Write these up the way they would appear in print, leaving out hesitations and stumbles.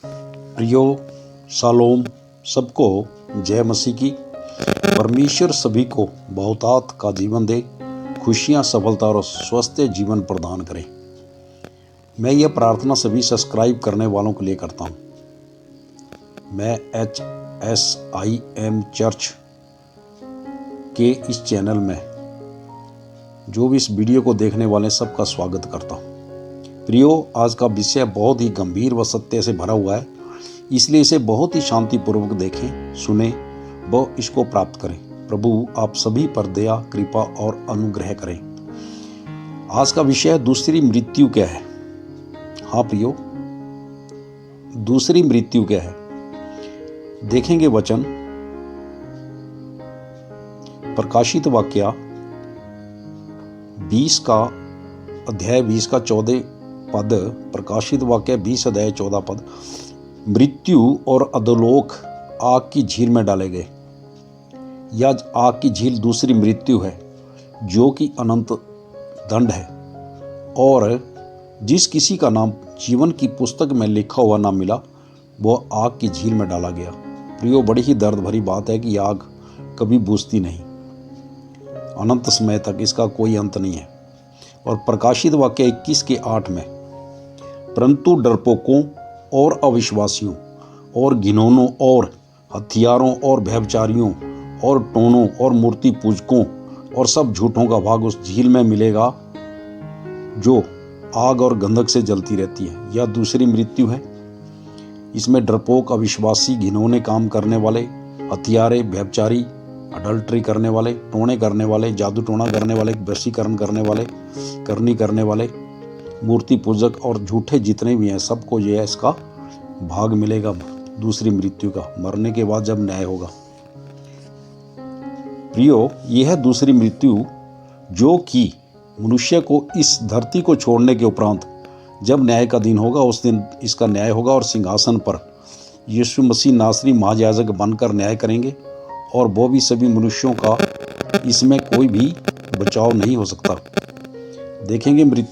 प्रियो शालोम, सबको जय मसीह की। परमेश्वर सभी को बहुतायत का जीवन दे, खुशियाँ, सफलता और स्वस्थ जीवन प्रदान करे। मैं यह प्रार्थना सभी सब्सक्राइब करने वालों के लिए करता हूँ। मैं HSIM चर्च के इस चैनल में जो भी इस वीडियो को देखने वाले सबका स्वागत करता हूँ। प्रियो, आज का विषय बहुत ही गंभीर व सत्य से भरा हुआ है, इसलिए इसे बहुत ही शांतिपूर्वक देखें, सुने व इसको प्राप्त करें। प्रभु आप सभी पर दया, कृपा और अनुग्रह करें। आज का विषय दूसरी मृत्यु क्या है। हाँ प्रियो, दूसरी मृत्यु क्या है। देखेंगे वचन प्रकाशित वाक्य 20 का अध्याय 20 का 14 पद। प्रकाशित वाक्य 20 अध्याय 14 पद। मृत्यु और अधोलोक आग की झील में डाले गए। यह आग की झील दूसरी मृत्यु है, जो कि अनंत दंड है, और जिस किसी का नाम जीवन की पुस्तक में लिखा हुआ ना मिला, वह आग की झील में डाला गया। प्रियो, बड़ी ही दर्द भरी बात है कि आग कभी बुझती नहीं, अनंत समय तक इसका कोई अंत नहीं है। और प्रकाशित वाक्य 21 के 8 में, परंतु डरपोकों और अविश्वासियों और घिनौनों और हथियारों और व्यभिचारियों और टोनों और मूर्ति पूजकों और सब झूठों का भाग उस झील में मिलेगा, जो आग और गंधक से जलती रहती है। यह दूसरी मृत्यु है। इसमें डरपोक, अविश्वासी, घिनौने काम करने वाले, हथियारे, व्यभिचारी, अडल्ट्री करने वाले, टोने करने वाले, जादू टोना करने वाले, वशीकरण करने वाले, करनी करने वाले, मूर्ति पूजक और झूठे जितने भी हैं, सबको यह इसका भाग मिलेगा दूसरी मृत्यु का, मरने के बाद जब न्याय होगा। प्रियो, यह है दूसरी मृत्यु, जो कि मनुष्य को इस धरती को छोड़ने के उपरांत जब न्याय का दिन होगा, उस दिन इसका न्याय होगा और सिंहासन पर यीशु मसीह नासरी महायाजक बनकर न्याय करेंगे, और वो भी सभी मनुष्यों का। इसमें कोई भी बचाव नहीं हो सकता। देखेंगे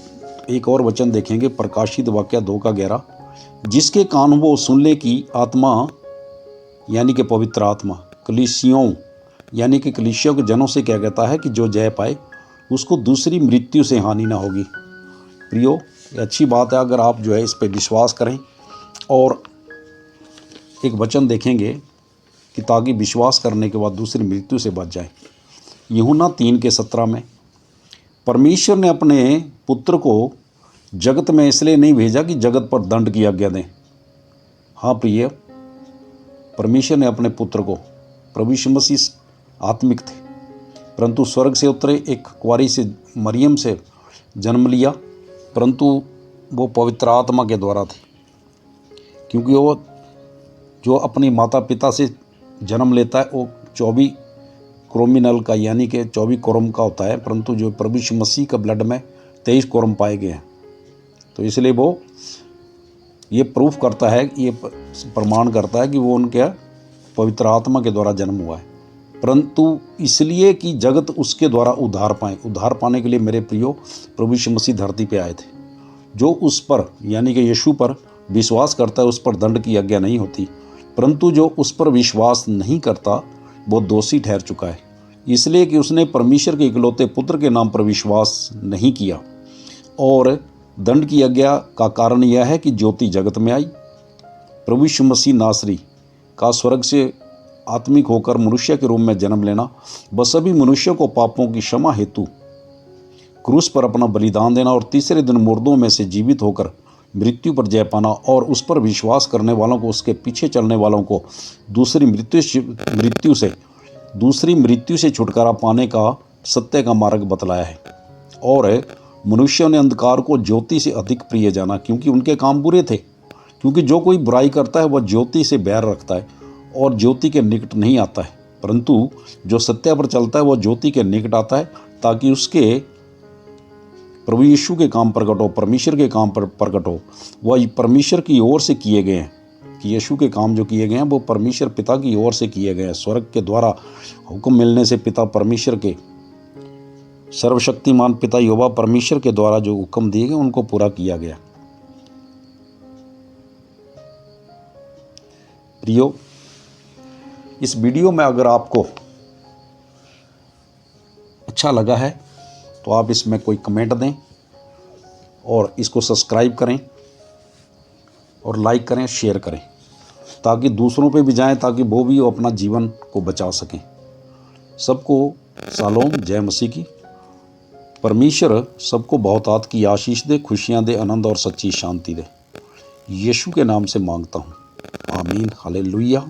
एक और वचन देखेंगे, प्रकाशित वाक्य 2 का 11, जिसके कान वो सुन ले कि आत्मा यानी कि पवित्र आत्मा कलीसियों यानी कि कलीसियों के जनों से क्या कहता है कि जो जय पाए उसको दूसरी मृत्यु से हानि ना होगी। प्रियो, ये अच्छी बात है अगर आप जो है इस पे विश्वास करें। और एक वचन देखेंगे कि ताकि विश्वास करने के बाद दूसरी मृत्यु से बच जाए। यूहन्ना 3 के 17 में, परमेश्वर ने अपने पुत्र को जगत में इसलिए नहीं भेजा कि जगत पर दंड की आज्ञा दें। हाँ प्रिय, परमेश्वर ने अपने पुत्र को, प्रभु यीशु मसीह आत्मिक थे, परंतु स्वर्ग से उतरे, एक कुंवारी से मरियम से जन्म लिया, परंतु वो पवित्र आत्मा के द्वारा थे, क्योंकि वो जो अपनी माता पिता से जन्म लेता है वो 24 क्रोमिनल का यानी कि 24 क्रोम का होता है, परंतु जो प्रभु यीशु मसीह का ब्लड में 23 क्रोम पाए गए हैं। तो इसलिए वो ये प्रूफ करता है, ये प्रमाण करता है कि वो उनके पवित्र आत्मा के द्वारा जन्म हुआ है, परंतु इसलिए कि जगत उसके द्वारा उद्धार पाए। उद्धार पाने के लिए मेरे प्रियो प्रभु यीशु मसीह धरती पे आए थे। जो उस पर यानी कि यीशु पर विश्वास करता है उस पर दंड की आज्ञा नहीं होती, परंतु जो उस पर विश्वास नहीं करता वो दोषी ठहर चुका है, इसलिए कि उसने परमेश्वर के इकलौते पुत्र के नाम पर विश्वास नहीं किया। और दंड की आज्ञा का कारण यह है कि ज्योति जगत में आई। प्रभु यीशु मसीह नासरी का स्वर्ग से आत्मिक होकर मनुष्य के रूप में जन्म लेना, व सभी मनुष्यों को पापों की क्षमा हेतु क्रूस पर अपना बलिदान देना, और तीसरे दिन मुर्दों में से जीवित होकर मृत्यु पर जय पाना, और उस पर विश्वास करने वालों को, उसके पीछे चलने वालों को दूसरी मृत्यु से छुटकारा पाने का सत्य का मार्ग बतलाया है। और मनुष्यों ने अंधकार को ज्योति से अधिक प्रिय जाना, क्योंकि उनके काम बुरे थे। क्योंकि जो कोई बुराई करता है वह ज्योति से बैर रखता है और ज्योति के निकट नहीं आता है, परंतु जो सत्य पर चलता है वह ज्योति के निकट आता है, ताकि उसके प्रभु यीशु के काम प्रकट हो, परमेश्वर के काम पर प्रकट हो। वह परमेश्वर की ओर से किए गए हैं, कि यीशु के काम जो किए गए हैं वो परमेश्वर पिता की ओर से किए गए हैं। स्वर्ग के द्वारा हुक्म मिलने से पिता परमेश्वर के, सर्वशक्तिमान पिता यहोवा परमेश्वर के द्वारा जो हुक्म दिए गए उनको पूरा किया गया। प्रियो, इस वीडियो में अगर आपको अच्छा लगा है तो आप इसमें कोई कमेंट दें और इसको सब्सक्राइब करें और लाइक करें, शेयर करें, ताकि दूसरों पे भी जाएं, ताकि वो भी अपना जीवन को बचा सकें। सबको शालोम, जय मसीह की। परमेश्वर सबको बहुतायत की आशीष दे, खुशियां दे, आनंद और सच्ची शांति दे। यीशु के नाम से मांगता हूँ, आमीन, हालेलुया।